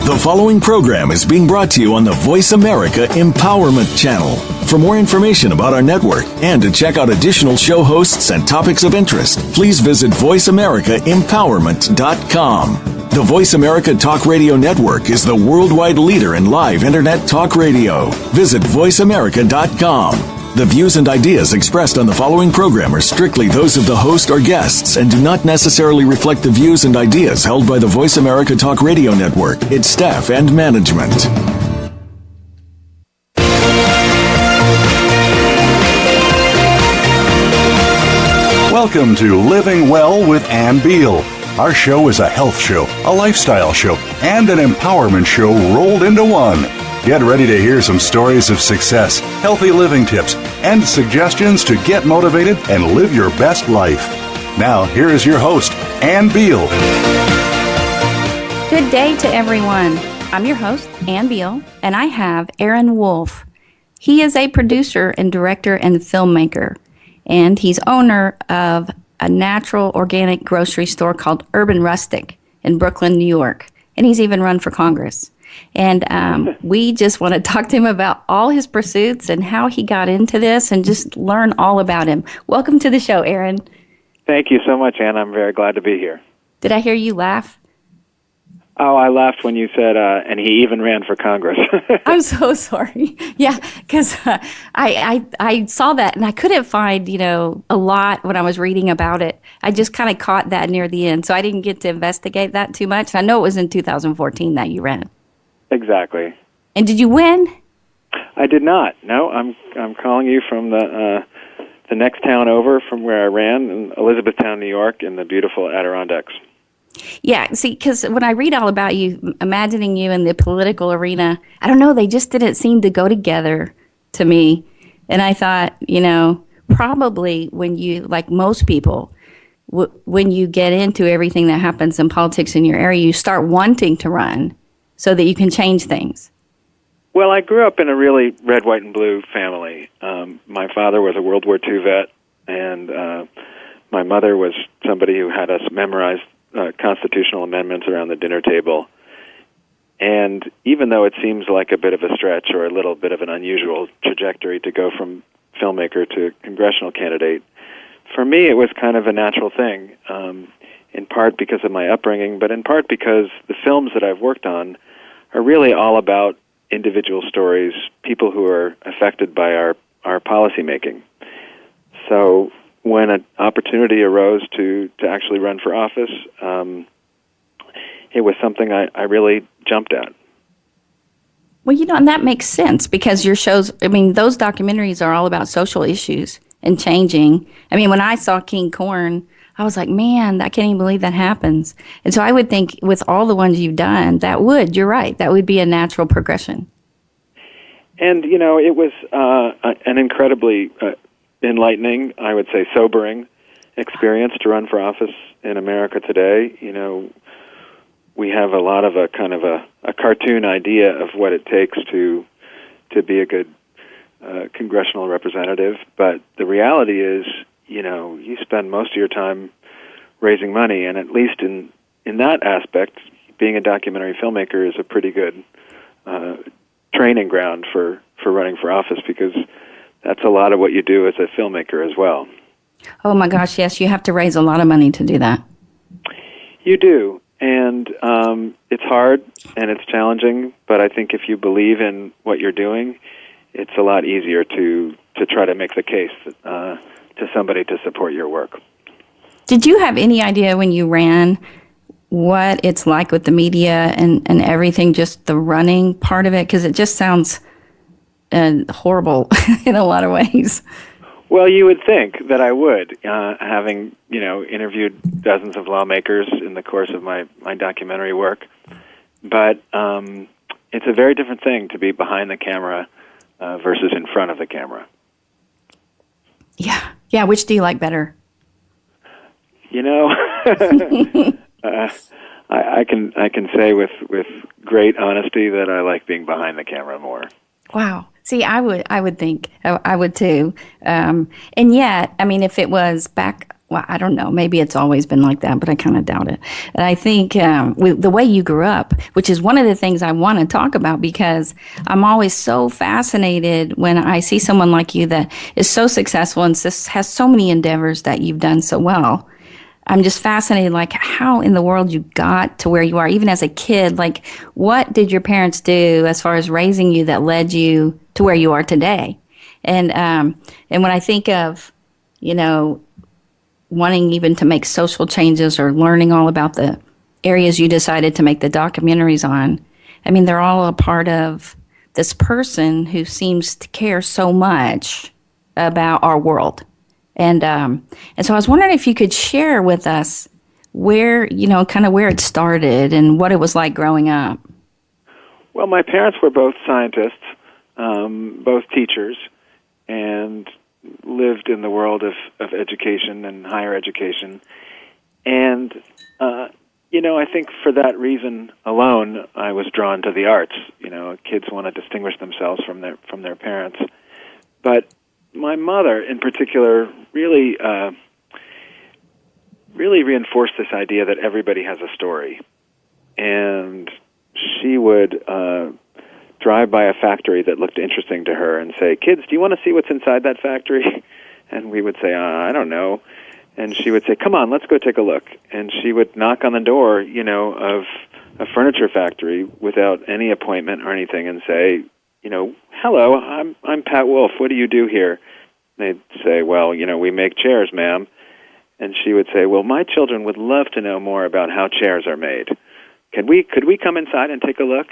The following program is being brought to you on the Voice America Empowerment Channel. For more information about our network and to check out additional show hosts and topics of interest, please visit voiceamericaempowerment.com. The Voice America Talk Radio Network is the worldwide leader in live Internet talk radio. Visit voiceamerica.com. The views and ideas expressed on the following program are strictly those of the host or guests and do not necessarily reflect the views and ideas held by the Voice America Talk Radio Network, its staff, and management. Welcome to Living Well with Ann Beal. Our show is a health show, a lifestyle show, and an empowerment show rolled into one. Get ready to hear some stories of success, healthy living tips, and suggestions to get motivated and live your best life. Now, here is your host, Ann Beal. Good day to everyone. I'm your host, Ann Beal, and I have Aaron Woolf. He is a producer and director and filmmaker, and he's owner of a natural organic grocery store called Urban Rustic in Brooklyn, New York, and he's even run for Congress. And we just want to talk to him about all his pursuits and how he got into this and just learn all about him. Welcome to the show, Aaron. Thank you so much, Ann. I'm very glad to be here. Did I hear you laugh? Oh, I laughed when you said, and he even ran for Congress. I'm so sorry. Yeah, because I saw that, and I couldn't find, a lot when I was reading about it. I just kind of caught that near the end, so I didn't get to investigate that too much. I know it was in 2014 that you ran. Exactly. And did you win? I did not. No, I'm calling you from the next town over from where I ran, in Elizabethtown, New York, in the beautiful Adirondacks. Yeah, see, because when I read all about you, imagining you in the political arena, I don't know, they just didn't seem to go together to me. And I thought, probably when you, like most people, when you get into everything that happens in politics in your area, you start wanting to run so that you can change things. Well, I grew up in a really red, white, and blue family. My father was a World War II vet, and my mother was somebody who had us memorize constitutional amendments around the dinner table. And even though it seems like a bit of a stretch or a little bit of an unusual trajectory to go from filmmaker to congressional candidate, for me it was kind of a natural thing, in part because of my upbringing, but in part because the films that I've worked on are really all about individual stories, people who are affected by our policy making. So when an opportunity arose to actually run for office, it was something I really jumped at. Well, and that makes sense because your shows, those documentaries are all about social issues and changing. When I saw King Corn, I was like, man, I can't even believe that happens. And so I would think with all the ones you've done, you're right, that would be a natural progression. And, it was an incredibly enlightening, I would say sobering experience to run for office in America today. We have a lot of a kind of a cartoon idea of what it takes to be a good congressional representative, but the reality is, you spend most of your time raising money, and at least in that aspect, being a documentary filmmaker is a pretty good training ground for running for office, because that's a lot of what you do as a filmmaker as well. Oh my gosh, yes, you have to raise a lot of money to do that. You do, and it's hard and it's challenging, but I think if you believe in what you're doing, it's a lot easier to try to make the case to somebody to support your work. Did you have any idea when you ran what it's like with the media and everything, just the running part of it? Because it just sounds horrible in a lot of ways. Well, you would think that I would, having interviewed dozens of lawmakers in the course of my documentary work. But it's a very different thing to be behind the camera versus in front of the camera. Yeah. Which do you like better? I can say with great honesty that I like being behind the camera more. Wow. See, I would think I would too. And yet, if it was back well, I don't know. Maybe it's always been like that, but I kind of doubt it. And I think the way you grew up, which is one of the things I want to talk about, because I'm always so fascinated when I see someone like you that is so successful and has so many endeavors that you've done so well. I'm just fascinated, like, how in the world you got to where you are, even as a kid. Like, what did your parents do as far as raising you that led you to where you are today? And when I think of, you know, wanting even to make social changes or learning all about the areas you decided to make the documentaries on, I mean, they're all a part of this person who seems to care so much about our world. And so I was wondering if you could share with us where, you know, kind of where it started and what it was like growing up. Well, my parents were both scientists, both teachers, and lived in the world of education and higher education. And, you know, I think for that reason alone, I was drawn to the arts. You know, kids want to distinguish themselves from their parents. But my mother, in particular, really reinforced this idea that everybody has a story. And she would drive by a factory that looked interesting to her and say, "Kids, do you want to see what's inside that factory?" And we would say, "I don't know." And she would say, "Come on, let's go take a look." And she would knock on the door, you know, of a furniture factory without any appointment or anything and say, you know, "Hello, I'm Pat Wolf. What do you do here?" They'd say, "Well, you know, we make chairs, ma'am." And she would say, "Well, my children would love to know more about how chairs are made. Could we come inside and take a look?"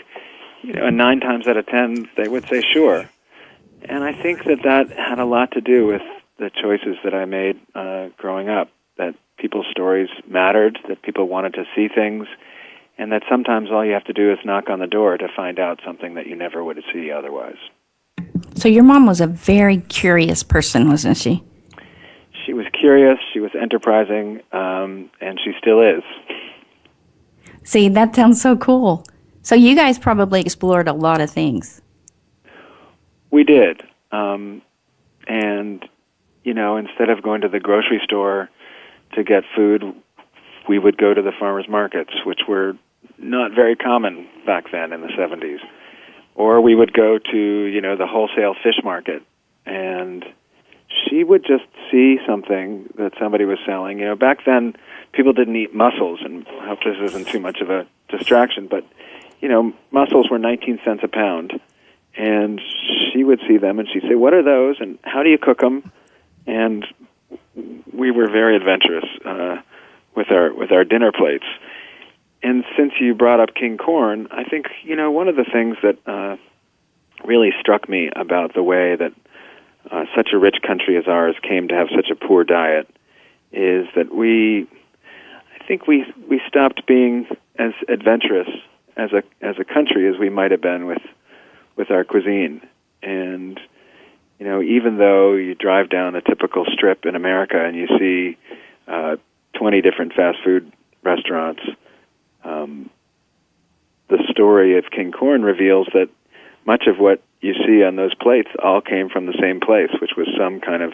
You know, and 9 times out of 10, they would say, "Sure." And I think that had a lot to do with the choices that I made growing up, that people's stories mattered, that people wanted to see things, and that sometimes all you have to do is knock on the door to find out something that you never would see otherwise. So your mom was a very curious person, wasn't she? She was curious, she was enterprising, and she still is. See, that sounds so cool. So you guys probably explored a lot of things. We did. And, you know, instead of going to the grocery store to get food, we would go to the farmers markets, which were not very common back then in the 70s. Or we would go to, you know, the wholesale fish market, and she would just see something that somebody was selling. You know, back then, people didn't eat mussels, and I hope this isn't too much of a distraction, but, you know, mussels were 19 cents a pound, and she would see them, and she'd say, "What are those, and how do you cook them?" And we were very adventurous with our dinner plates. And since you brought up king corn, I think, you know, one of the things that really struck me about the way that such a rich country as ours came to have such a poor diet is that I think we stopped being as adventurous as a country as we might have been with our cuisine. And, you know, even though you drive down a typical strip in America and you see 20 different fast food restaurants, the story of king corn reveals that much of what you see on those plates all came from the same place, which was some kind of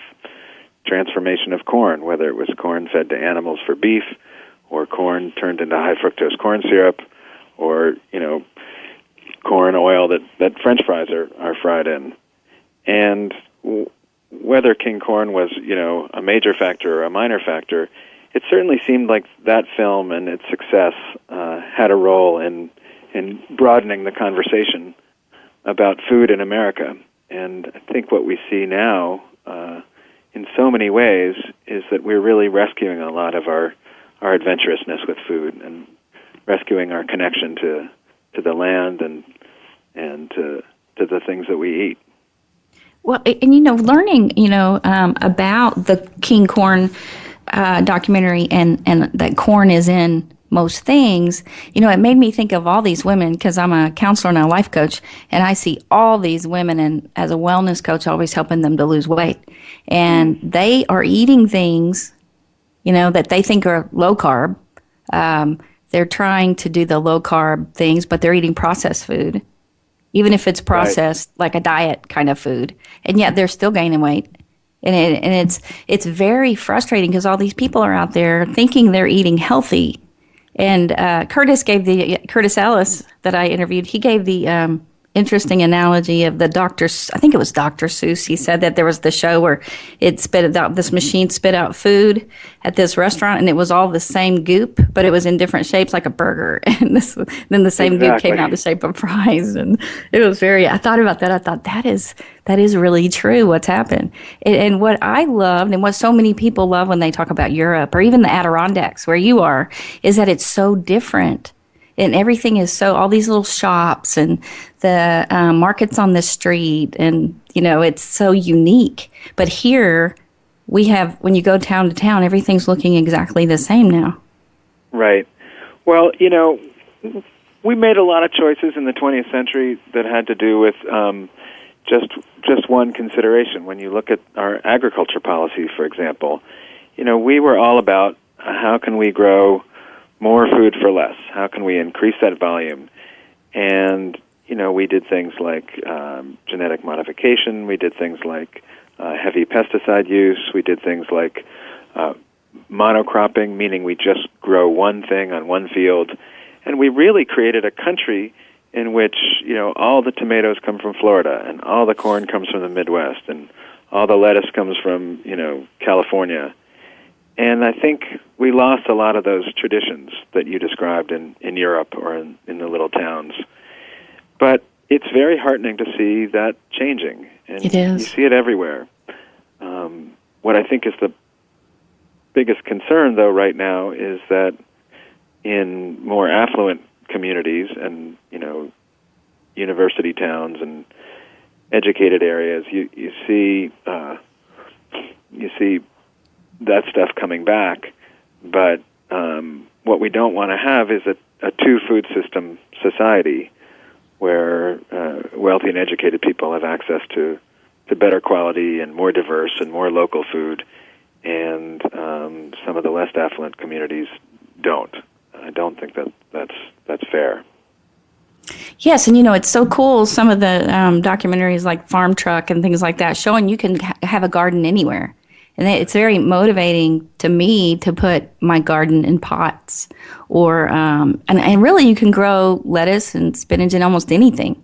transformation of corn, whether it was corn fed to animals for beef, or corn turned into high fructose corn syrup, or, you know, corn oil that French fries are fried in. And whether king corn was, you know, a major factor or a minor factor, it certainly seemed like that film and its success had a role in broadening the conversation about food in America. And I think what we see now, in so many ways, is that we're really rescuing a lot of our adventurousness with food and rescuing our connection to the land and to the things that we eat. Well, and, you know, learning, you know, about the king corn documentary and that corn is in most things, you know, it made me think of all these women, because I'm a counselor and a life coach, and I see all these women, and as a wellness coach, always helping them to lose weight. And they are eating things, you know, that they think are low carb. They're trying to do the low carb things, but they're eating processed food, even if it's processed, right, like a diet kind of food. And yet they're still gaining weight. It's very frustrating because all these people are out there thinking they're eating healthy. And Curtis Ellis that I interviewed, he gave the interesting analogy of I think it was Dr. Seuss. He said that there was the show where this machine spit out food at this restaurant, and it was all the same goop, but it was in different shapes, like a burger. And then the same goop came out the shape of fries, and it was I thought about that. I thought that is really true. What's happened, and what I loved, and what so many people love when they talk about Europe or even the Adirondacks, where you are, is that it's so different. And everything is all these little shops and the markets on the street, and it's so unique. But here we have, when you go town to town, everything's looking exactly the same now. Right. Well, we made a lot of choices in the 20th century that had to do with just one consideration. When you look at our agriculture policy, for example, we were all about how can we grow more food for less? How can we increase that volume? And, we did things like genetic modification. We did things like heavy pesticide use. We did things like monocropping, meaning we just grow one thing on one field. And we really created a country in which, all the tomatoes come from Florida, and all the corn comes from the Midwest, and all the lettuce comes from, California. And I think we lost a lot of those traditions that you described in Europe or in the little towns. But it's very heartening to see that changing. And it is. You see it everywhere. What I think is the biggest concern, though, right now is that in more affluent communities and, university towns and educated areas, you see that stuff coming back, but what we don't want to have is a two-food system society where wealthy and educated people have access to better quality and more diverse and more local food, and some of the less affluent communities don't. I don't think that's fair. Yes, and it's so cool, some of the documentaries like Farm Truck and things like that, showing you can have a garden anywhere. And it's very motivating to me to put my garden in pots, or and really you can grow lettuce and spinach and almost anything.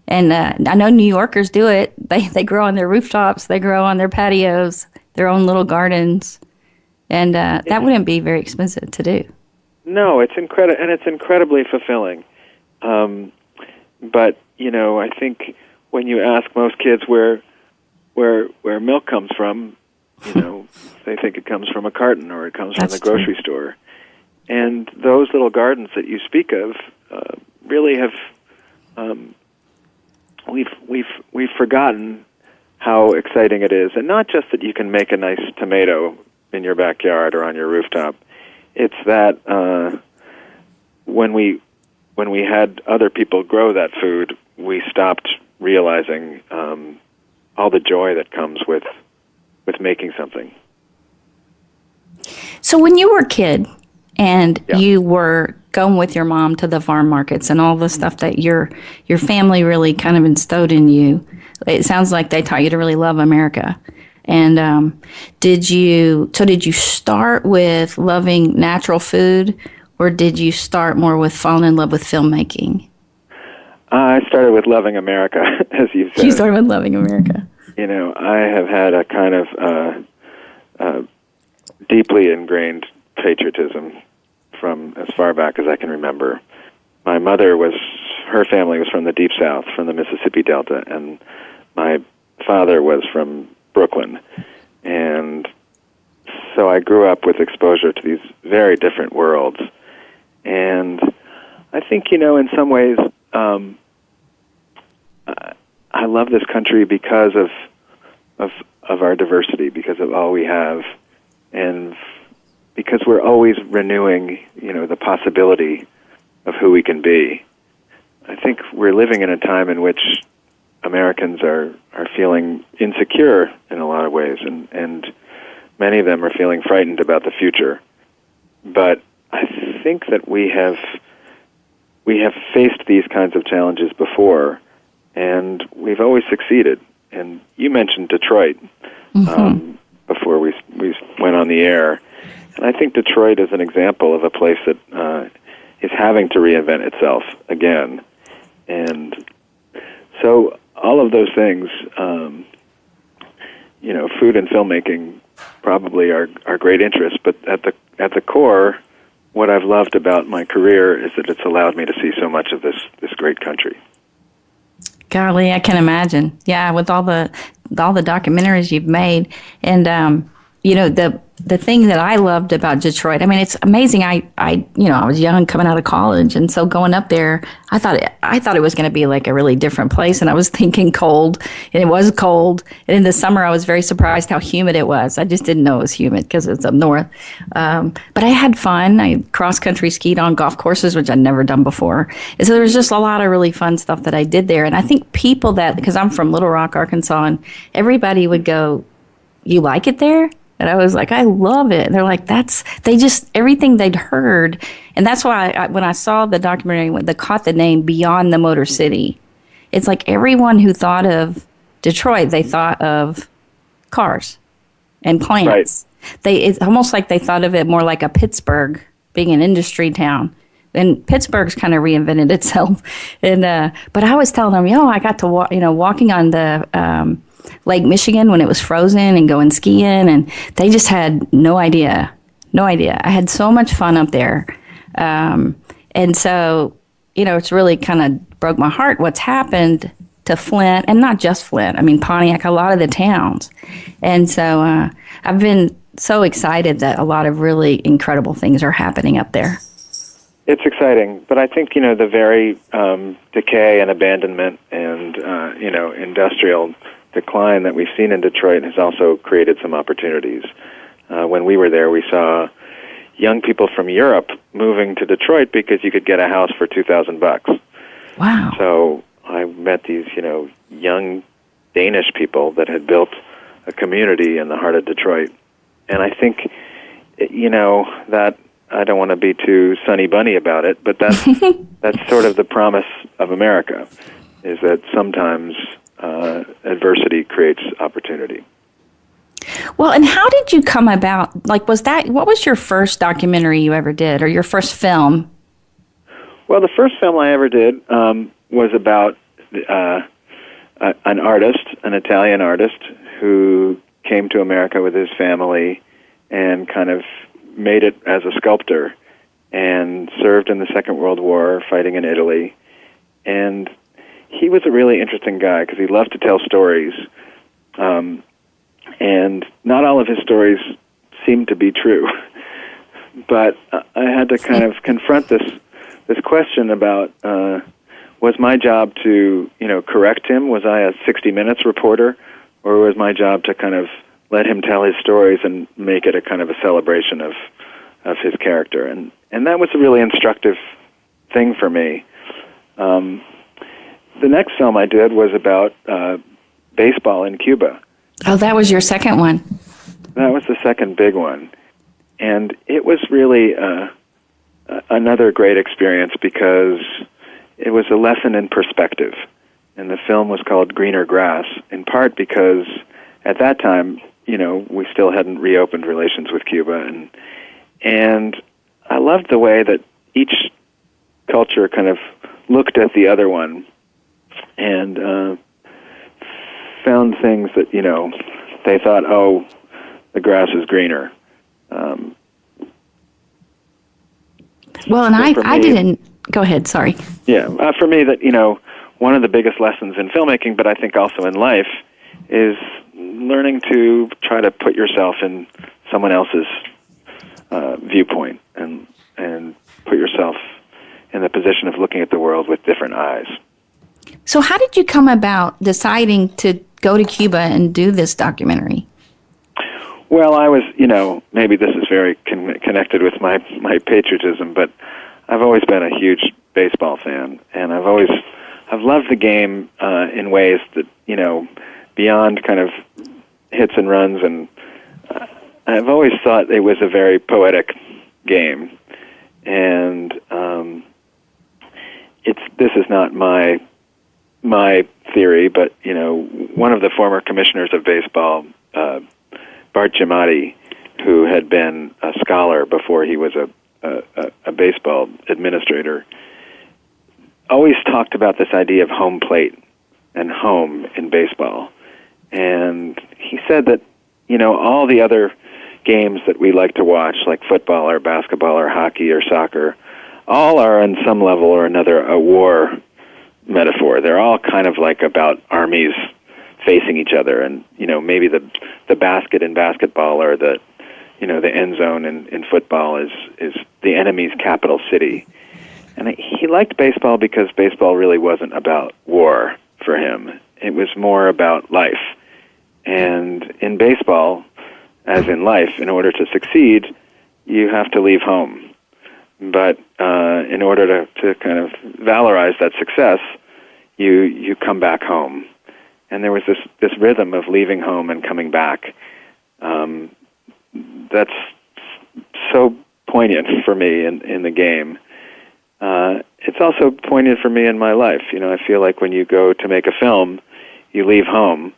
And I know New Yorkers do it. They grow on their rooftops, they grow on their patios, their own little gardens, and that wouldn't be very expensive to do. No, it's incredible, and it's incredibly fulfilling. But I think when you ask most kids where milk comes from, they think it comes from a carton or it comes from the grocery store. And those little gardens that you speak of really have we've forgotten how exciting it is, and not just that you can make a nice tomato in your backyard or on your rooftop. It's that when we had other people grow that food, we stopped realizing all the joy that comes with making something. So when you were a kid and you were going with your mom to the farm markets and all the stuff that your family really kind of instilled in you, it sounds like they taught you to really love America. And did you start with loving natural food, or did you start more with falling in love with filmmaking? I started with loving America, as you said. You started with loving America. I have had a kind of deeply ingrained patriotism from as far back as I can remember. My mother her family was from the Deep South, from the Mississippi Delta, and my father was from Brooklyn. And so I grew up with exposure to these very different worlds. And I think, in some ways, I love this country because of our diversity, because of all we have, and because we're always renewing, the possibility of who we can be. I think we're living in a time in which Americans are feeling insecure in a lot of ways, and many of them are feeling frightened about the future. But I think that we have faced these kinds of challenges before, and we've always succeeded. and you mentioned Detroit before we went on the air, and I think Detroit is an example of a place that is having to reinvent itself again, and so all of those things, food and filmmaking probably are great interests, but at the core, what I've loved about my career is that it's allowed me to see so much of this great country. Golly, I can imagine. Yeah, with all the documentaries you've made, and the thing that I loved about Detroit. I mean, it's amazing. I was young, coming out of college, and so going up there, I thought it was going to be like a really different place, and I was thinking cold, and it was cold. And in the summer, I was very surprised how humid it was. I just didn't know it was humid because it's up north. But I had fun. I cross country skied on golf courses, which I'd never done before. And so there was just a lot of really fun stuff that I did there. And I think people because I'm from Little Rock, Arkansas, and everybody would go, "You like it there?" And I was like, "I love it." And they're like, everything they'd heard. And that's why when I saw the documentary that caught the name Beyond the Motor City, it's like everyone who thought of Detroit, they thought of cars and plants. Right. It's almost like they thought of it more like a Pittsburgh being an industry town. And Pittsburgh's kind of reinvented itself. And but I was telling them, I got to walking on the Lake Michigan when it was frozen and going skiing, and they just had no idea. I had so much fun up there. And so, it's really kind of broke my heart what's happened to Flint, and not just Flint. I mean, Pontiac, a lot of the towns. And so I've been so excited that a lot of really incredible things are happening up there. It's exciting, but I think, the very decay and abandonment and, industrial decline that we've seen in Detroit has also created some opportunities. When we were there, we saw young people from Europe moving to Detroit because you could get a house for $2,000. Wow. So I met these, young Danish people that had built a community in the heart of Detroit. And I think, that I don't want to be too sunny bunny about it, but that's sort of the promise of America, is that sometimes adversity creates opportunity. Well, and how did you come about? What was your first documentary you ever did, or your first film? Well, the first film I ever did was about an artist, an Italian artist, who came to America with his family and kind of made it as a sculptor and served in the Second World War fighting in Italy. And he was a really interesting guy because he loved to tell stories. And not all of his stories seemed to be true. But I had to kind of confront this question about, was my job to, correct him? Was I a 60 Minutes reporter? Or was my job to kind of let him tell his stories and make it a kind of a celebration of his character? And that was a really instructive thing for me. The next film I did was about baseball in Cuba. Oh, that was your second one. That was the second big one. And it was really another great experience because it was a lesson in perspective. And the film was called Greener Grass, in part because at that time, we still hadn't reopened relations with Cuba. And I loved the way that each culture kind of looked at the other one and found things that, they thought, oh, the grass is greener. Well, and I didn't... Go ahead, sorry. Yeah, for me, that, one of the biggest lessons in filmmaking, but I think also in life, is learning to try to put yourself in someone else's viewpoint and put yourself in the position of looking at the world with different eyes. So how did you come about deciding to go to Cuba and do this documentary? Well, I was, maybe this is very connected with my patriotism, but I've always been a huge baseball fan, and I've loved the game in ways that, beyond kind of hits and runs, and I've always thought it was a very poetic game, and this is not my theory, but one of the former commissioners of baseball, Bart Giamatti, who had been a scholar before he was a baseball administrator, always talked about this idea of home plate and home in baseball. And he said that, all the other games that we like to watch, like football or basketball or hockey or soccer, all are on some level or another a war metaphor. They're all kind of like about armies facing each other, and maybe the basket in basketball or the end zone in football is the enemy's capital city. And he liked baseball because baseball really wasn't about war for him. It was more about life. And in baseball, as in life, in order to succeed, you have to leave home. But in order to kind of valorize that success, you come back home. And there was this rhythm of leaving home and coming back. That's so poignant for me in the game. It's also poignant for me in my life. I feel like when you go to make a film, you leave home,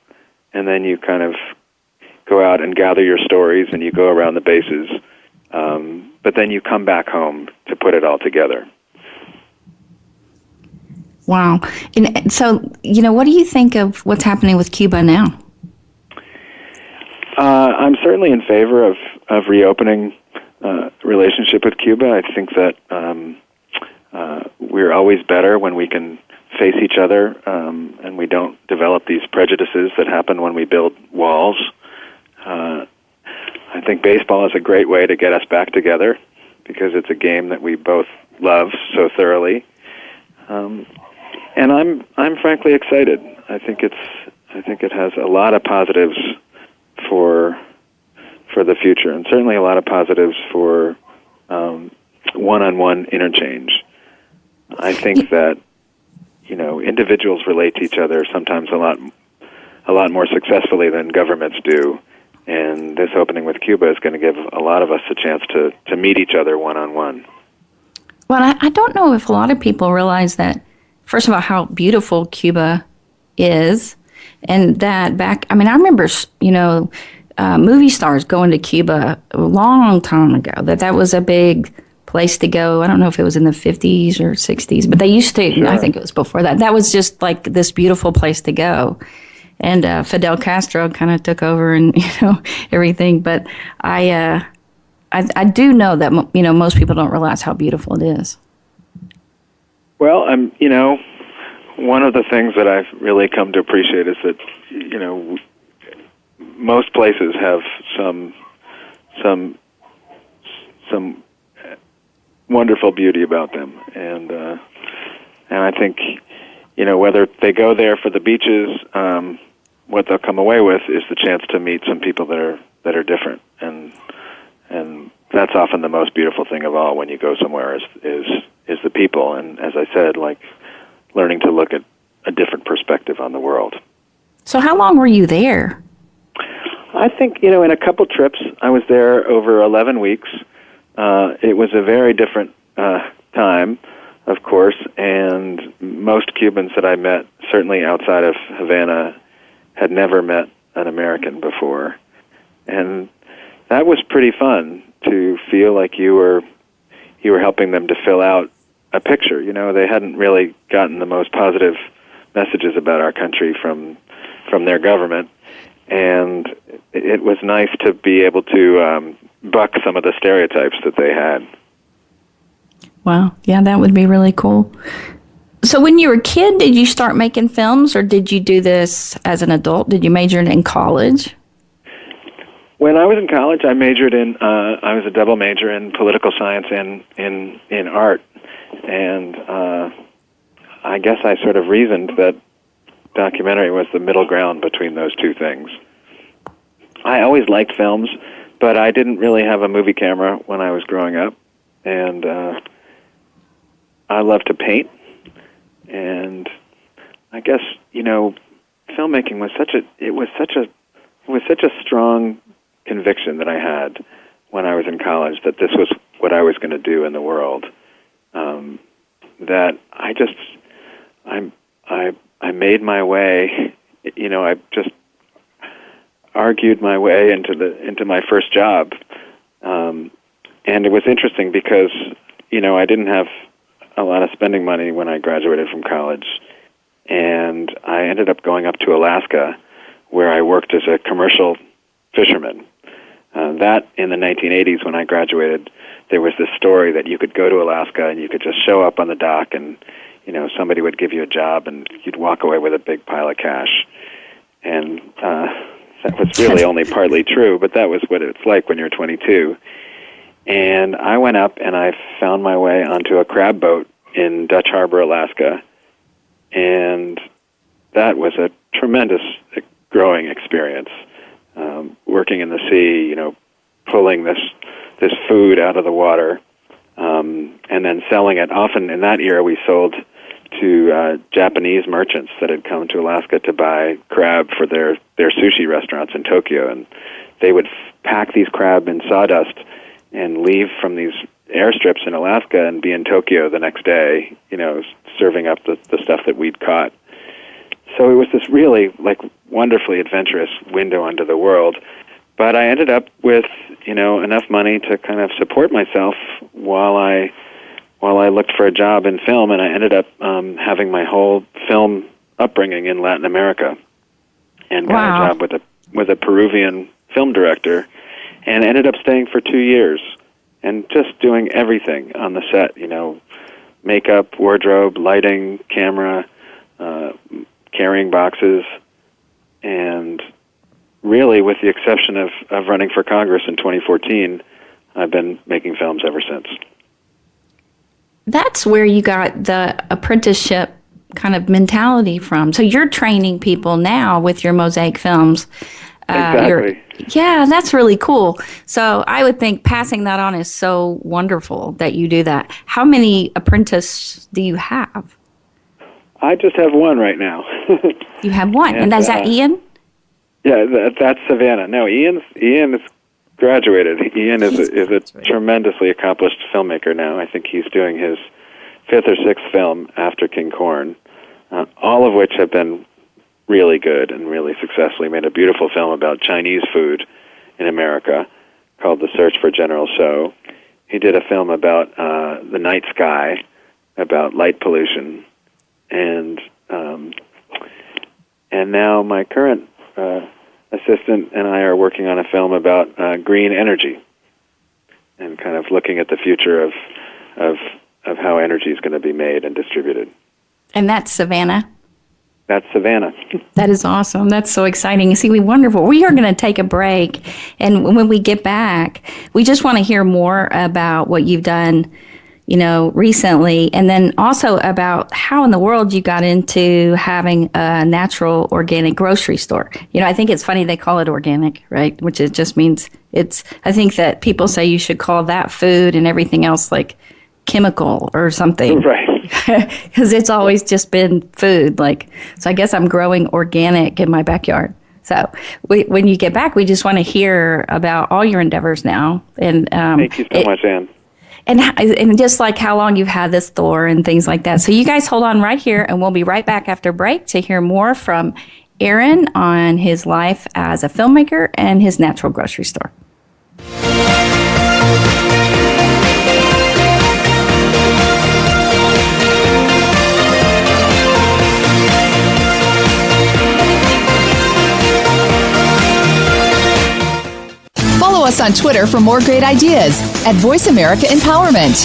and then you kind of go out and gather your stories, and you go around the bases. But then you come back home to put it all together. Wow. And so, what do you think of what's happening with Cuba now? I'm certainly in favor of reopening relationship with Cuba. I think that we're always better when we can face each other, and we don't develop these prejudices that happen when we build walls. I think baseball is a great way to get us back together because it's a game that we both love so thoroughly. And I'm frankly excited. I think it has a lot of positives for the future, and certainly a lot of positives for one-on-one interchange. I think that individuals relate to each other sometimes a lot more successfully than governments do. And this opening with Cuba is going to give a lot of us a chance to meet each other one-on-one. Well, I don't know if a lot of people realize that, first of all, how beautiful Cuba is, and that I remember, movie stars going to Cuba a long time ago, that was a big place to go. I don't know if it was in the 50s or 60s, but they used to, sure. I think it was before that. That was just like this beautiful place to go. And Fidel Castro kind of took over and, everything. But I do know that, most people don't realize how beautiful it is. Well, one of the things that I've really come to appreciate is that, most places have some wonderful beauty about them, and I think whether they go there for the beaches, what they'll come away with is the chance to meet some people that are different, and that's often the most beautiful thing of all when you go somewhere is the people, and as I said, like learning to look at a different perspective on the world. So how long were you there? I think, in a couple trips, I was there over 11 weeks. It was a very different time, of course, and most Cubans that I met, certainly outside of Havana, had never met an American before. And that was pretty fun to feel like you were helping them to fill out a picture. They hadn't really gotten the most positive messages about our country from their government. And it was nice to be able to buck some of the stereotypes that they had. Wow. Yeah, that would be really cool. So when you were a kid, did you start making films, or did you do this as an adult? Did you major in college? When I was in college, I majored I was a double major in political science and in art. And I guess I sort of reasoned that documentary was the middle ground between those two things. I always liked films, but I didn't really have a movie camera when I was growing up, and I loved to paint. And I guess filmmaking was such a strong conviction that I had when I was in college that this was what I was going to do in the world. That I made my way. I just argued my way into my first job, and it was interesting because I didn't have a lot of spending money when I graduated from college, and I ended up going up to Alaska, where I worked as a commercial fisherman. That in the 1980s, when I graduated, there was this story that you could go to Alaska and you could just show up on the dock, and somebody would give you a job, and you'd walk away with a big pile of cash. And that was really only partly true, but that was what it's like when you're 22. And I went up and I found my way onto a crab boat in Dutch Harbor, Alaska, and that was a tremendous growing experience. Working in the sea, pulling this food out of the water, and then selling it. Often in that era, we sold to Japanese merchants that had come to Alaska to buy crab for their sushi restaurants in Tokyo, and they would pack these crab in sawdust and leave from these airstrips in Alaska and be in Tokyo the next day, serving up the stuff that we'd caught. So it was this really wonderfully adventurous window onto the world. But I ended up with enough money to kind of support myself while I looked for a job in film, and I ended up having my whole film upbringing in Latin America, and got a job with a Peruvian film director, and ended up staying for 2 years and just doing everything on the set. Makeup, wardrobe, lighting, camera, carrying boxes, and really, with the exception of running for Congress in 2014, I've been making films ever since. That's where you got the apprenticeship kind of mentality from. So you're training people now with your Mosaic films. Exactly. Yeah, that's really cool. So I would think passing that on is so wonderful that you do that. How many apprentices do you have? I just have one right now. You have one, and is that Ian? Yeah, that's Savannah. No, Ian is graduated. Ian is a tremendously accomplished filmmaker now. I think he's doing his 5th or 6th film after King Corn, all of which have been really good and really successful. He made a beautiful film about Chinese food in America called The Search for General Tso. He did a film about the night sky, about light pollution, and now my current assistant and I are working on a film about green energy, and kind of looking at the future of how energy is going to be made and distributed. And that's Savannah? That's Savannah. That is awesome. That's so exciting. See, wonderful. We are going to take a break, and when we get back, we just want to hear more about what you've done, recently, and then also about how in the world you got into having a natural organic grocery store. I think it's funny they call it organic, right? Which it just means I think that people say you should call that food and everything else like chemical or something. Right. Because it's always just been food. So I guess I'm growing organic in my backyard. So when you get back, we just want to hear about all your endeavors now. And thank you so much, Ann. And just like how long you've had this store and things like that. So you guys hold on right here, and we'll be right back after break to hear more from Aaron on his life as a filmmaker and his natural grocery store. Follow us on Twitter for more great ideas at Voice America Empowerment.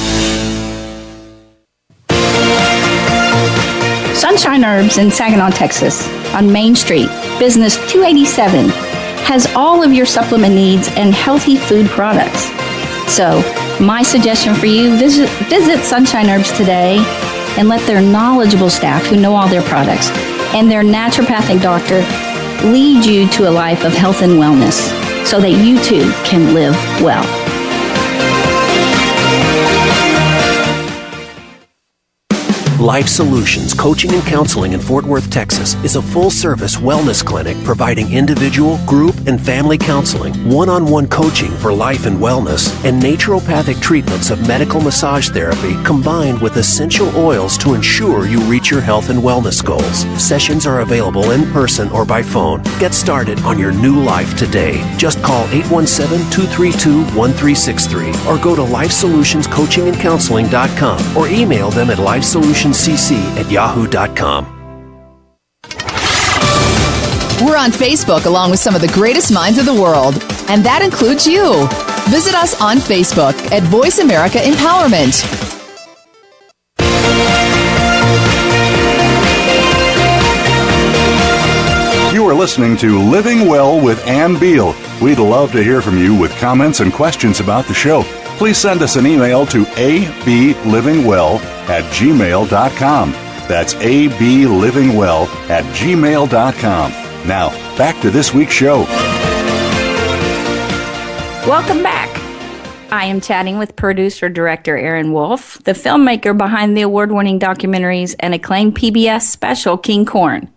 Sunshine Herbs in Saginaw, Texas, on Main Street, Business 287, has all of your supplement needs and healthy food products. So, my suggestion for you, visit Sunshine Herbs today and let their knowledgeable staff who know all their products and their naturopathic doctor lead you to a life of health and wellness, so that you too can live well. Life Solutions Coaching and Counseling in Fort Worth, Texas is a full-service wellness clinic providing individual, group, and family counseling, one-on-one coaching for life and wellness, and naturopathic treatments of medical massage therapy combined with essential oils to ensure you reach your health and wellness goals. Sessions are available in person or by phone. Get started on your new life today. Just call 817-232-1363 or go to LifeSolutionsCoachingandCounseling.com or email them at lifesolutionscc@yahoo.com. We're on Facebook along with some of the greatest minds of the world, and that includes you. Visit us on Facebook at Voice America Empowerment. You are listening to Living Well with Ann Beal. We'd love to hear from you with comments and questions about the show. Please send us an email to ablivingwell@gmail.com. That's ablivingwell@gmail.com. Now, back to this week's show. Welcome back. I am chatting with producer-director Aaron Woolf, the filmmaker behind the award-winning documentaries and acclaimed PBS special King Corn,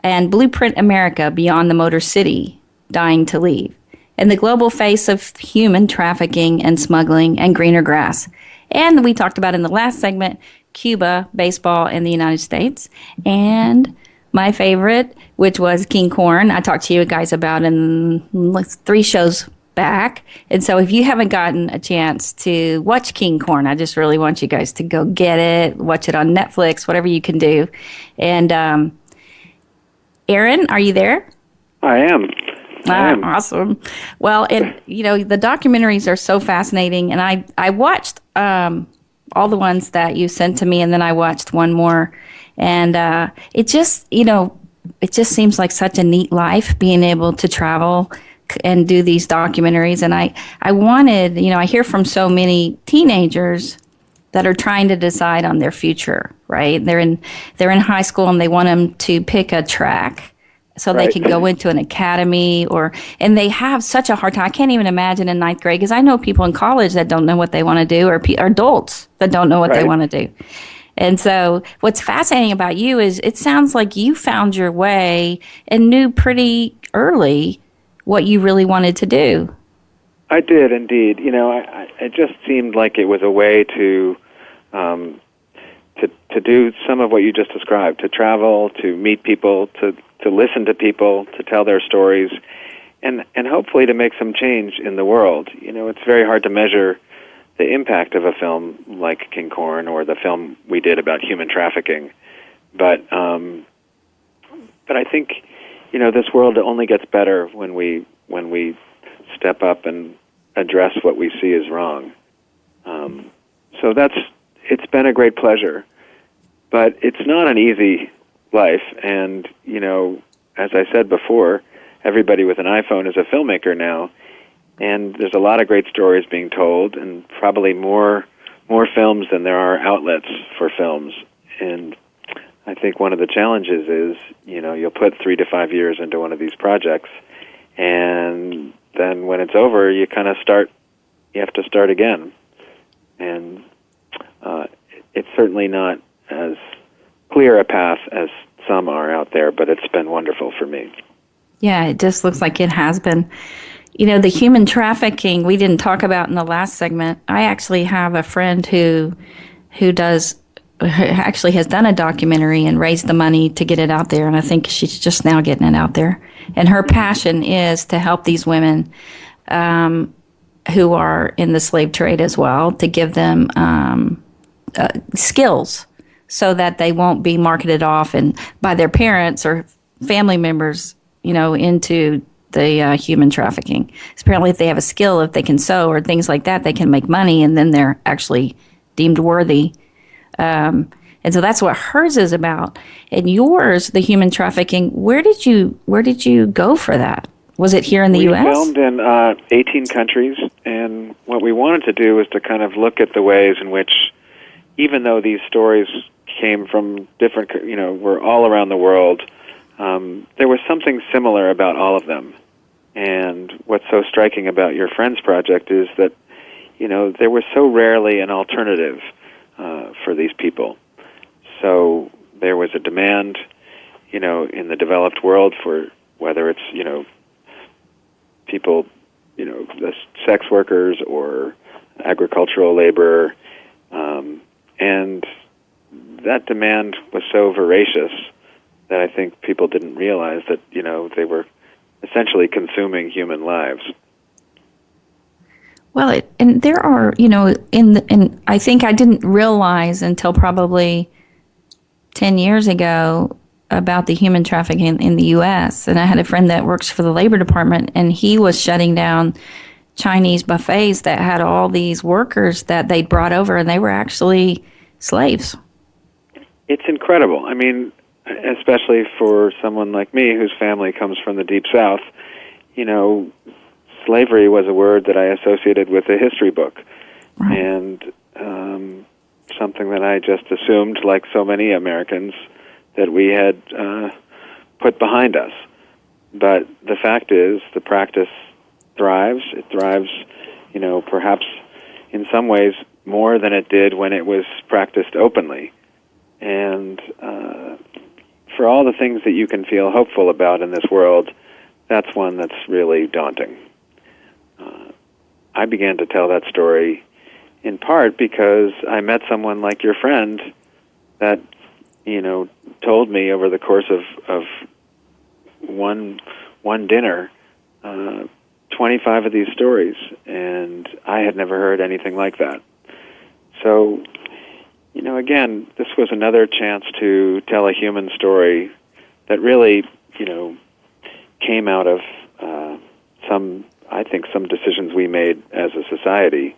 and Blueprint America, Beyond the Motor City, Dying to Leave, and the global face of human trafficking and smuggling and greener grass. And we talked about in the last segment, Cuba, baseball, and the United States. And my favorite, which was King Corn, I talked to you guys about in 3 shows back. And so if you haven't gotten a chance to watch King Corn, I just really want you guys to go get it, watch it on Netflix, whatever you can do. And Aaron, are you there? I am. Awesome. Well, the documentaries are so fascinating, and I watched all the ones that you sent to me, and then I watched one more, and it just seems like such a neat life being able to travel and do these documentaries. And I wanted, I hear from so many teenagers that are trying to decide on their future, right? They're in high school and they want them to pick a track so they can go into an academy, and they have such a hard time. I can't even imagine in 9th grade, because I know people in college that don't know what they want to do, or adults that don't know what they want to do. And so what's fascinating about you is it sounds like you found your way and knew pretty early what you really wanted to do. I did indeed. It just seemed like it was a way to do some of what you just described, to travel, to meet people, to listen to people, to tell their stories, and hopefully to make some change in the world. It's very hard to measure the impact of a film like King Corn or the film we did about human trafficking, but I think this world only gets better when we step up and address what we see is wrong. So it's been a great pleasure, but it's not an easy life. And as I said before, everybody with an iPhone is a filmmaker now, and there's a lot of great stories being told, and probably more films than there are outlets for films. And I think one of the challenges is, you'll put 3 to 5 years into one of these projects, and then when it's over, you have to start again. And it's certainly not as clear a path as some are out there, but it's been wonderful for me. Yeah, it just looks like it has been. The human trafficking we didn't talk about in the last segment. I actually have a friend who actually has done a documentary and raised the money to get it out there, and I think she's just now getting it out there. And her passion is to help these women who are in the slave trade as well, to give them skills so that they won't be marketed off and by their parents or family members, into the human trafficking. Apparently, if they have a skill, if they can sew or things like that, they can make money, and then they're actually deemed worthy. And so that's what hers is about. And yours, the human trafficking, where did you go for that? Was it here in the U.S.? We filmed in 18 countries, and what we wanted to do was to kind of look at the ways in which, even though these stories came from different, were all around the world, there was something similar about all of them. And what's so striking about your friend's project is that, there was so rarely an alternative for these people. So there was a demand, in the developed world for whether it's, people, the sex workers or agricultural labor, and that demand was so voracious that I think people didn't realize that, they were essentially consuming human lives. Well, and there are, I think I didn't realize until probably 10 years ago about the human trafficking in the U.S. And I had a friend that works for the Labor Department, and he was shutting down Chinese buffets that had all these workers that they'd brought over, and they were actually slaves. It's incredible. I mean, especially for someone like me whose family comes from the Deep South, slavery was a word that I associated with a history book. Right. And something that I just assumed, like so many Americans, that we had put behind us. But the fact is, the practice thrives. It thrives, perhaps in some ways more than it did when it was practiced openly. And for all the things that you can feel hopeful about in this world, that's one that's really daunting. I began to tell that story in part because I met someone like your friend that, told me over the course of one dinner 25 of these stories, and I had never heard anything like that. So, again, this was another chance to tell a human story that really, came out of some decisions we made as a society.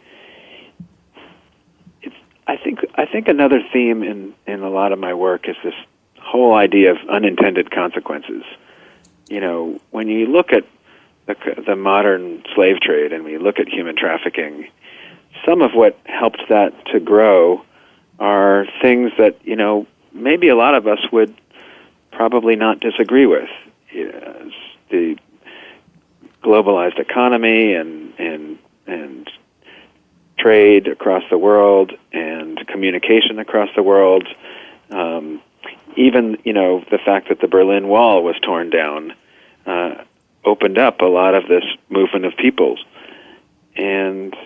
I think another theme in a lot of my work is this whole idea of unintended consequences. When you look at the modern slave trade and we look at human trafficking, some of what helped that to grow are things that, maybe a lot of us would probably not disagree with. The globalized economy and trade across the world and communication across the world. Even, the fact that the Berlin Wall was torn down opened up a lot of this movement of peoples. And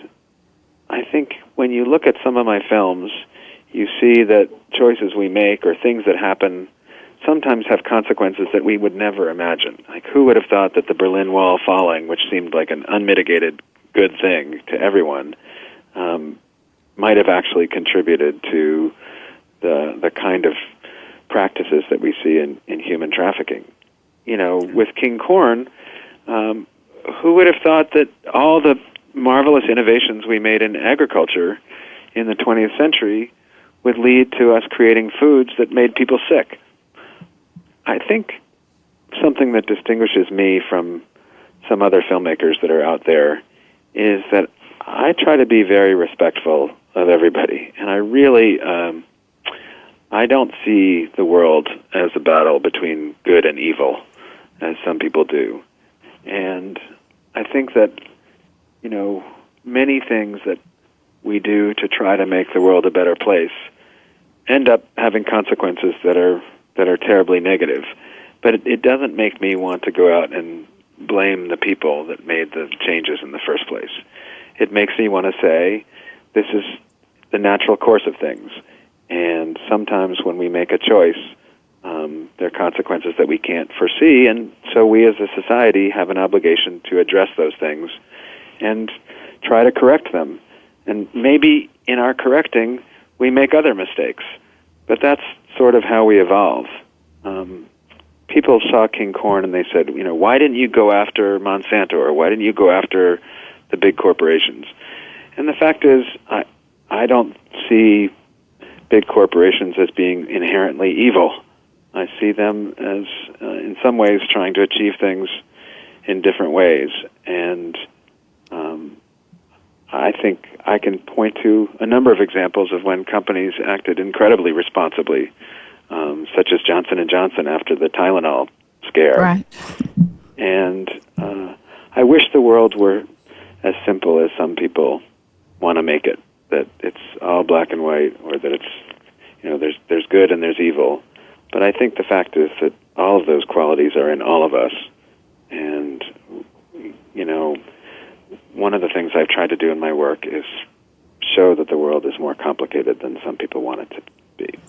I think when you look at some of my films, you see that choices we make or things that happen sometimes have consequences that we would never imagine. Like, who would have thought that the Berlin Wall falling, which seemed like an unmitigated good thing to everyone, might have actually contributed to the kind of practices that we see in human trafficking. With King Corn, who would have thought that all the marvelous innovations we made in agriculture in the 20th century would lead to us creating foods that made people sick? I think something that distinguishes me from some other filmmakers that are out there is that I try to be very respectful of everybody, and I really I don't see the world as a battle between good and evil, as some people do. And I think that, many things that we do to try to make the world a better place end up having consequences that are terribly negative. But it doesn't make me want to go out and blame the people that made the changes in the first place. It makes me want to say, this is the natural course of things. And sometimes when we make a choice, there are consequences that we can't foresee, and so we as a society have an obligation to address those things and try to correct them. And maybe in our correcting, we make other mistakes, but that's sort of how we evolve. People saw King Corn and they said, why didn't you go after Monsanto, or why didn't you go after the big corporations? And the fact is, I don't see big corporations as being inherently evil. I see them as, in some ways, trying to achieve things in different ways. And I think I can point to a number of examples of when companies acted incredibly responsibly, such as Johnson & Johnson after the Tylenol scare. Right. And I wish the world were as simple as some people want to make it, that it's all black and white, or that it's there's good and there's evil. But I think the fact is that all of those qualities are in all of us. And, one of the things I've tried to do in my work is show that the world is more complicated than some people want it to be.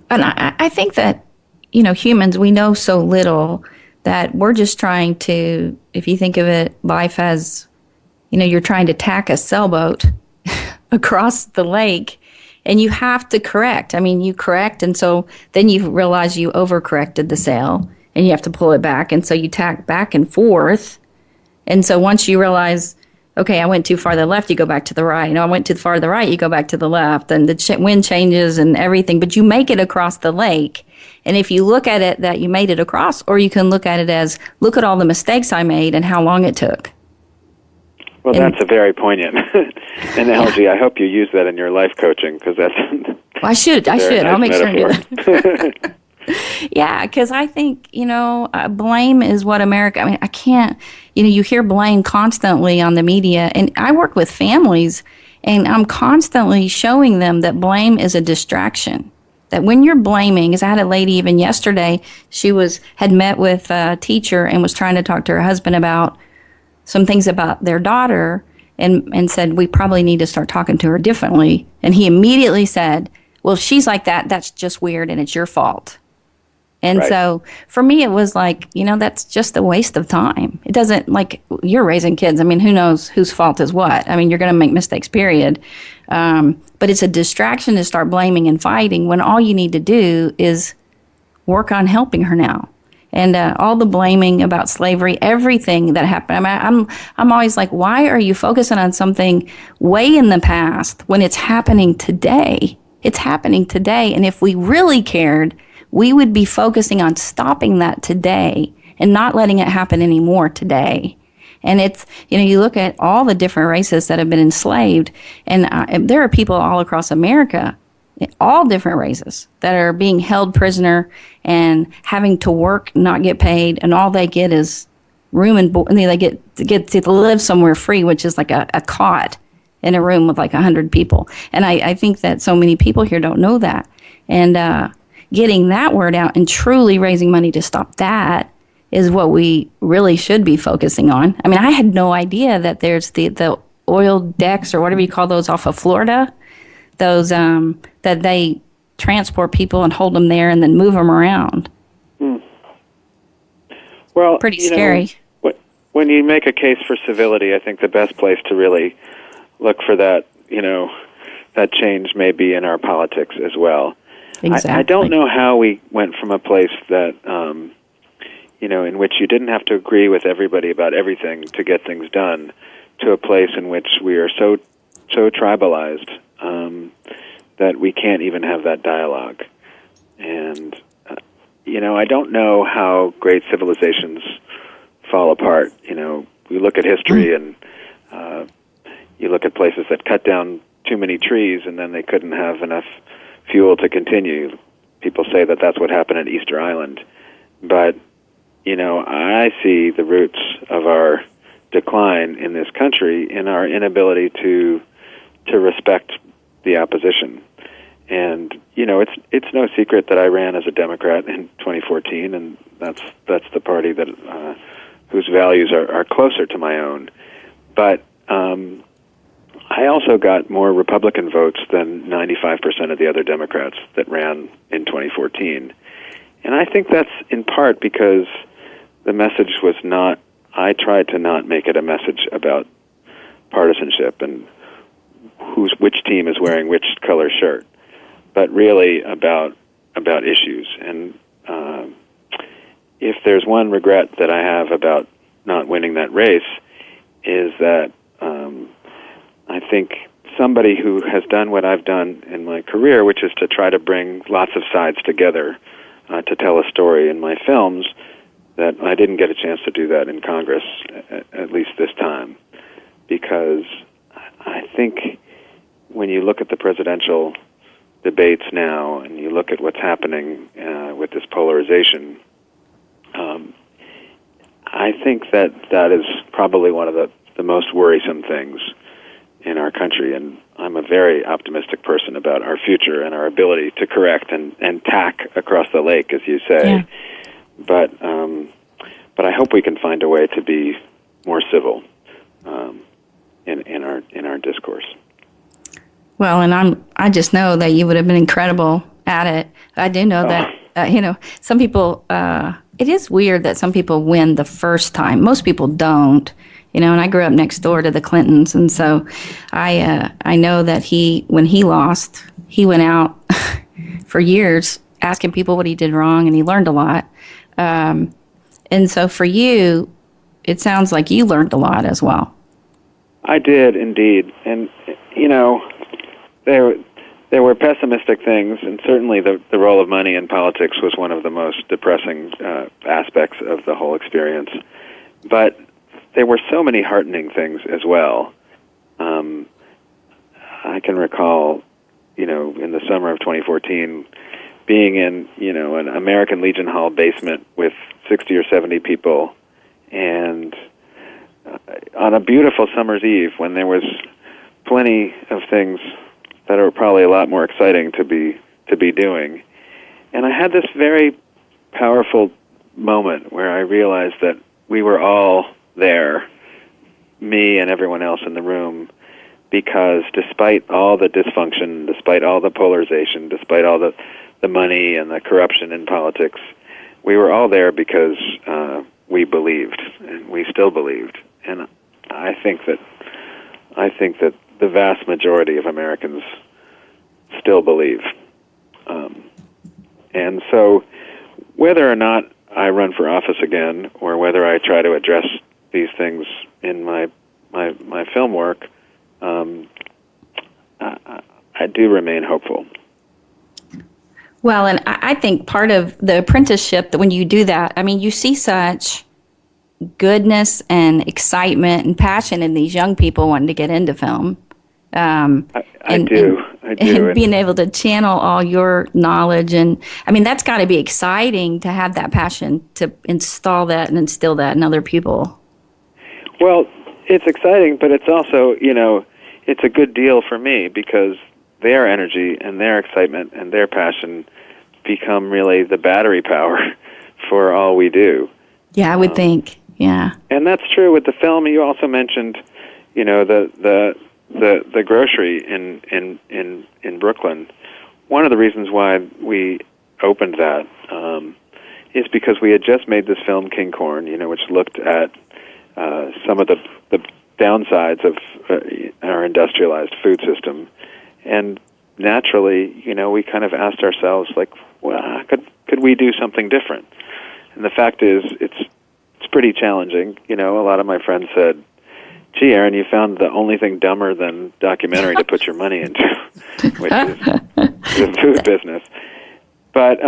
And I think that, humans, we know so little that we're just trying to, if you think of it, life as, you're trying to tack a sailboat across the lake, and you have to correct. You correct, and so then you realize you overcorrected the sail, and you have to pull it back, and so you tack back and forth. And so once you realize, okay, I went too far to the left, you go back to the right. I went too far to the right, you go back to the left, and the wind changes and everything, but you make it across the lake. And if you look at it that you made it across, or you can look at it as, look at all the mistakes I made and how long it took. Well, that's a very poignant analogy. Yeah. I hope you use that in your life coaching, because that's well, I should. Nice I'll make metaphor. sure and do that. Yeah, because I think, blame is what America, I can't, you hear blame constantly on the media, and I work with families, and I'm constantly showing them that blame is a distraction. That when you're blaming, because I had a lady even yesterday, she had met with a teacher and was trying to talk to her husband about some things about their daughter, and said, we probably need to start talking to her differently. And he immediately said, well, if she's like that, that's just weird and it's your fault. And right. So for me, it was like, that's just a waste of time. It doesn't, like, you're raising kids. Who knows whose fault is what? You're going to make mistakes, period. But it's a distraction to start blaming and fighting when all you need to do is work on helping her now. And all the blaming about slavery, everything that happened. I'm always like, why are you focusing on something way in the past when it's happening today? It's happening today. And if we really cared, we would be focusing on stopping that today and not letting it happen anymore today. And it's, you look at all the different races that have been enslaved, and there are people all across America, all different races, that are being held prisoner and having to work, not get paid, and all they get is room and board. They get to live somewhere free, which is like a cot in a room with like 100 people. And I think that so many people here don't know that. And getting that word out and truly raising money to stop that is what we really should be focusing on. I had no idea that there's the oil decks, or whatever you call those, off of Florida, those that they transport people and hold them there and then move them around. Well, pretty scary. When you make a case for civility, I think the best place to really look for that, that change may be in our politics as well. Exactly. I don't know how we went from a place that, in which you didn't have to agree with everybody about everything to get things done, to a place in which we are so tribalized that we can't even have that dialogue. And, I don't know how great civilizations fall apart. We look at history and you look at places that cut down too many trees and then they couldn't have enough fuel to continue. People say that that's what happened at Easter Island. But, I see the roots of our decline in this country in our inability to respect the opposition. And, it's no secret that I ran as a Democrat in 2014, and that's the party that whose values are closer to my own. But I also got more Republican votes than 95% of the other Democrats that ran in 2014. And I think that's in part because the message was not, I tried to not make it a message about partisanship and which team is wearing which color shirt, but really about issues. And if there's one regret that I have about not winning that race, is that I think somebody who has done what I've done in my career, which is to try to bring lots of sides together to tell a story in my films, that I didn't get a chance to do that in Congress, at least this time, because I think when you look at the presidential debates now and you look at what's happening with this polarization, I think that is probably one of the most worrisome things, in our country, and I'm a very optimistic person about our future and our ability to correct and tack across the lake, as you say. Yeah. But I hope we can find a way to be more civil in our discourse. Well, and I just know that you would have been incredible at it. I do know that some people. It is weird that some people win the first time. Most people don't. And I grew up next door to the Clintons, and so I know that when he lost, he went out for years asking people what he did wrong, and he learned a lot. And so for you, it sounds like you learned a lot as well. I did indeed, and there were pessimistic things, and certainly the role of money in politics was one of the most depressing aspects of the whole experience. But there were so many heartening things as well. I can recall, in the summer of 2014, being in, an American Legion Hall basement with 60 or 70 people, and on a beautiful summer's eve when there was plenty of things that are probably a lot more exciting to be doing. And I had this very powerful moment where I realized that we were all there, me and everyone else in the room, because despite all the dysfunction, despite all the polarization, despite all the money and the corruption in politics, we were all there because we believed, and we still believed. And I think that the vast majority of Americans still believe. And so whether or not I run for office again, or whether I try to address these things in my film work, I do remain hopeful. Well, and I think part of the apprenticeship, that when you do that, you see such goodness and excitement and passion in these young people wanting to get into film. I do. And being able to channel all your knowledge. And, that's got to be exciting to have that passion to install that and instill that in other people. Well, it's exciting, but it's also, it's a good deal for me because their energy and their excitement and their passion become really the battery power for all we do. Yeah, I would think. Yeah. And that's true with the film. You also mentioned, the grocery in Brooklyn. One of the reasons why we opened that is because we had just made this film, King Corn, which looked at some of the downsides of our industrialized food system. And naturally, we kind of asked ourselves, well, could we do something different? And the fact is, it's pretty challenging. A lot of my friends said, gee, Aaron, you found the only thing dumber than documentary to put your money into, which is the food business. But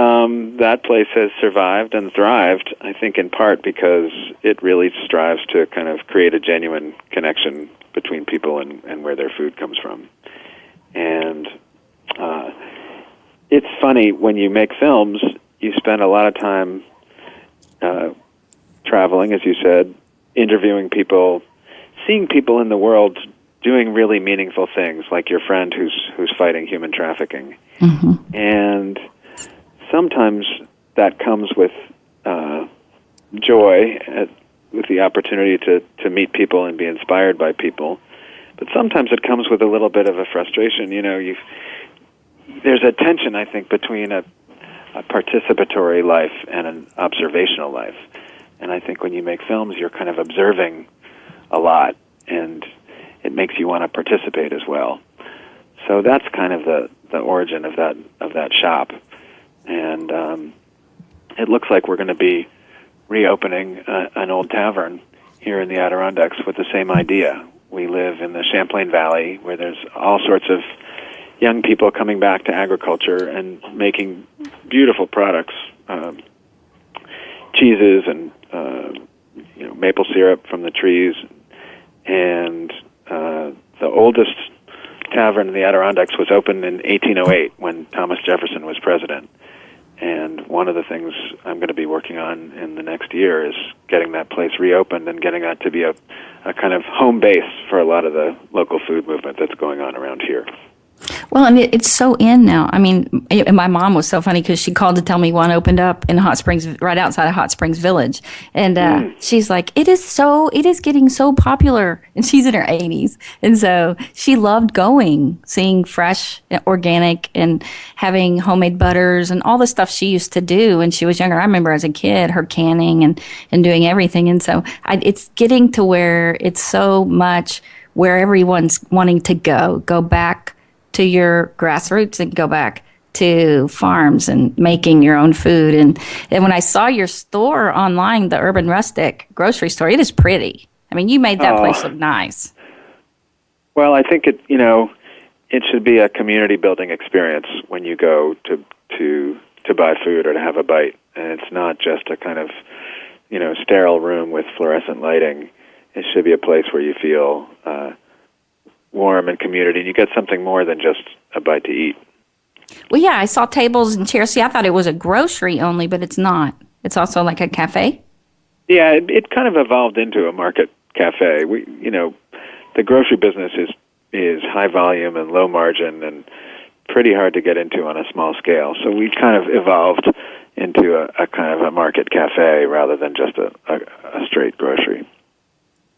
that place has survived and thrived, I think, in part because it really strives to kind of create a genuine connection between people and where their food comes from. And it's funny, when you make films, you spend a lot of time traveling, as you said, interviewing people, seeing people in the world doing really meaningful things, like your friend who's fighting human trafficking. Mm-hmm. And sometimes that comes with joy, with the opportunity to meet people and be inspired by people. But sometimes it comes with a little bit of a frustration. There's a tension, I think, between a participatory life and an observational life. And I think when you make films, you're kind of observing a lot, and it makes you want to participate as well. So that's kind of the origin of that shop. And it looks like we're going to be reopening an old tavern here in the Adirondacks with the same idea. We live in the Champlain Valley, where there's all sorts of young people coming back to agriculture and making beautiful products, cheeses and maple syrup from the trees. And the oldest tavern in the Adirondacks was opened in 1808 when Thomas Jefferson was president. And one of the things I'm going to be working on in the next year is getting that place reopened and getting that to be a kind of home base for a lot of the local food movement that's going on around here. Well, and it's so in now. I mean, my mom was so funny because she called to tell me one opened up in Hot Springs, right outside of Hot Springs Village. And she's like, it is getting so popular. And she's in her 80s. And so she loved going, seeing fresh, organic, and having homemade butters and all the stuff she used to do when she was younger. I remember as a kid, her canning and doing everything. And so it's getting to where it's so much where everyone's wanting to go back to your grassroots and go back to farms and making your own food. And when I saw your store online, the Urban Rustic grocery store, it is pretty. I mean, you made that place look nice. Well, I think it should be a community building experience when you go to buy food or to have a bite. And it's not just a kind of, sterile room with fluorescent lighting. It should be a place where you feel warm and community, and you get something more than just a bite to eat. Well, yeah, I saw tables and chairs. See, I thought it was a grocery only, but it's not. It's also like a cafe? Yeah, it kind of evolved into a market cafe. The grocery business is high volume and low margin and pretty hard to get into on a small scale. So we kind of evolved into a kind of a market cafe rather than just a straight grocery.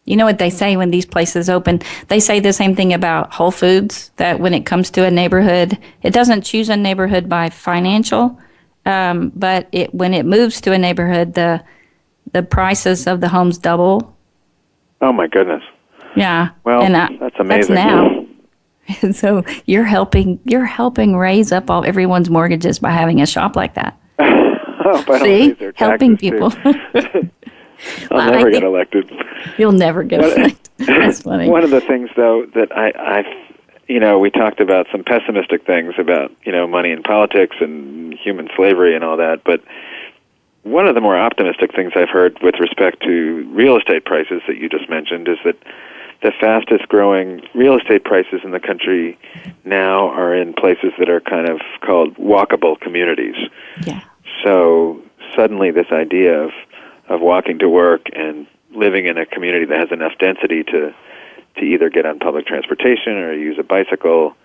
You know what they say when these places open? They say the same thing about Whole Foods, that when it comes to a neighborhood, it doesn't choose a neighborhood by financial, but when it moves to a neighborhood, the prices of the homes double. Oh, my goodness. Yeah. Well, and, that's amazing. That's now. And so you're helping raise up everyone's mortgages by having a shop like that. See? Helping people. I'll never get elected. You'll never get elected. That's funny. One of the things, though, that we talked about some pessimistic things about, money in politics and human slavery and all that, but one of the more optimistic things I've heard with respect to real estate prices that you just mentioned is that the fastest growing real estate prices in the country now are in places that are kind of called walkable communities. Yeah. So suddenly this idea of walking to work and living in a community that has enough density to either get on public transportation or use a bicycle.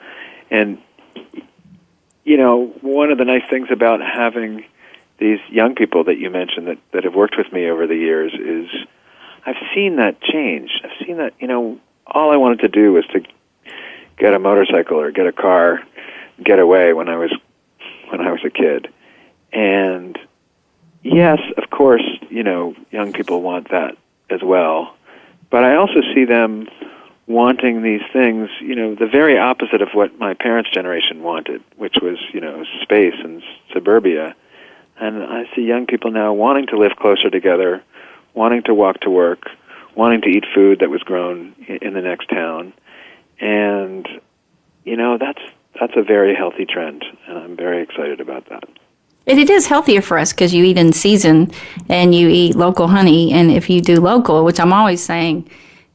And, one of the nice things about having these young people that you mentioned that have worked with me over the years is I've seen that change. I've seen that, all I wanted to do was to get a motorcycle or get a car, get away when I was a kid. And yes, of course, young people want that as well. But I also see them wanting these things, the very opposite of what my parents' generation wanted, which was, space and suburbia. And I see young people now wanting to live closer together, wanting to walk to work, wanting to eat food that was grown in the next town. And, that's a very healthy trend, and I'm very excited about that. It is healthier for us because you eat in season and you eat local honey. And if you do local, which I'm always saying,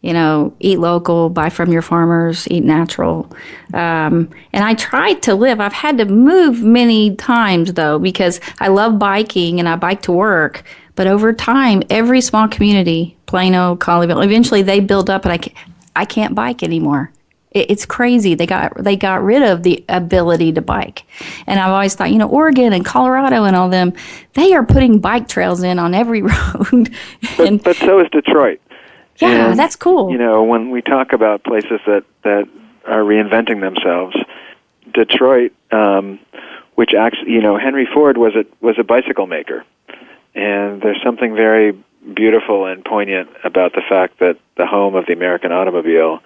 eat local, buy from your farmers, eat natural. And I tried to live. I've had to move many times, though, because I love biking and I bike to work. But over time, every small community, Plano, Colleyville, eventually they build up and I can't bike anymore. It's crazy. They got rid of the ability to bike. And I've always thought, Oregon and Colorado and all them, they are putting bike trails in on every road. But so is Detroit. Yeah, and, that's cool. When we talk about places that are reinventing themselves, Detroit, which actually, Henry Ford was a bicycle maker. And there's something very beautiful and poignant about the fact that the home of the American automobile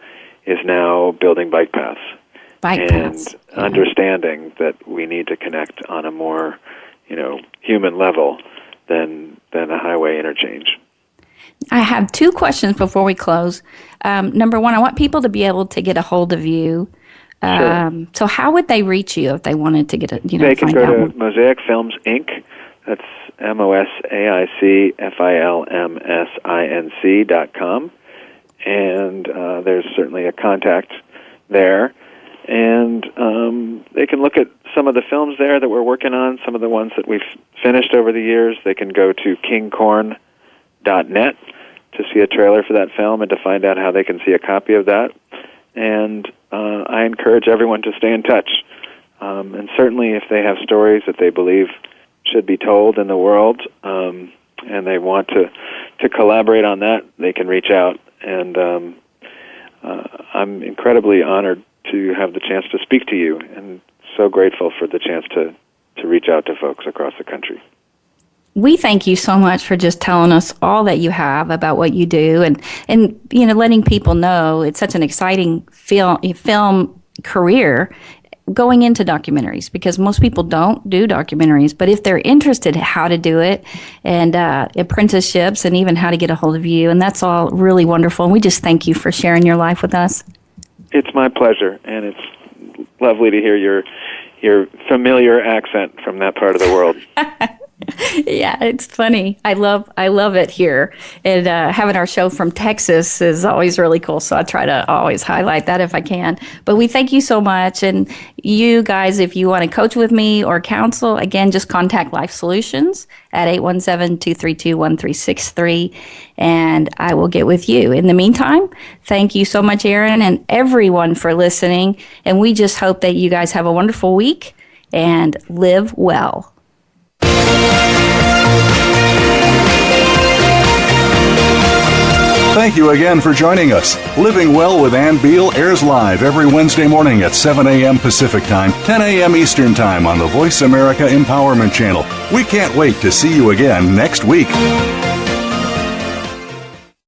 is now building bike paths. And understanding that we need to connect on a more, human level than a highway interchange. I have two questions before we close. Number one, I want people to be able to get a hold of you. Sure. So how would they reach you if they wanted to get they can go to Mosaic Films Inc. That's mosaicfilmsinc.com. And there's certainly a contact there. And they can look at some of the films there that we're working on, some of the ones that we've finished over the years. They can go to kingcorn.net to see a trailer for that film and to find out how they can see a copy of that. And I encourage everyone to stay in touch. And certainly if they have stories that they believe should be told in the world, and they want to collaborate on that, they can reach out. And I'm incredibly honored to have the chance to speak to you, and so grateful for the chance to reach out to folks across the country. We thank you so much for just telling us all that you have about what you do, and letting people know it's such an exciting film career going into documentaries, because most people don't do documentaries, but if they're interested in how to do it, and apprenticeships, and even how to get a hold of you, and that's all really wonderful. And we just thank you for sharing your life with us. It's my pleasure, and it's lovely to hear your familiar accent from that part of the world. Yeah, it's funny. I love it here, and having our show from Texas is always really cool. So I try to always highlight that if I can. But we thank you so much, and you guys, if you want to coach with me or counsel, again, just contact Life Solutions at 817-232-1363, and I will get with you. In the meantime, thank you so much, Aaron, and everyone for listening. And we just hope that you guys have a wonderful week and live well. Thank you again for joining us. Living Well with Ann Beal airs live every Wednesday morning at 7 a.m. Pacific Time, 10 a.m. Eastern Time on the Voice America Empowerment Channel. We can't wait to see you again next week.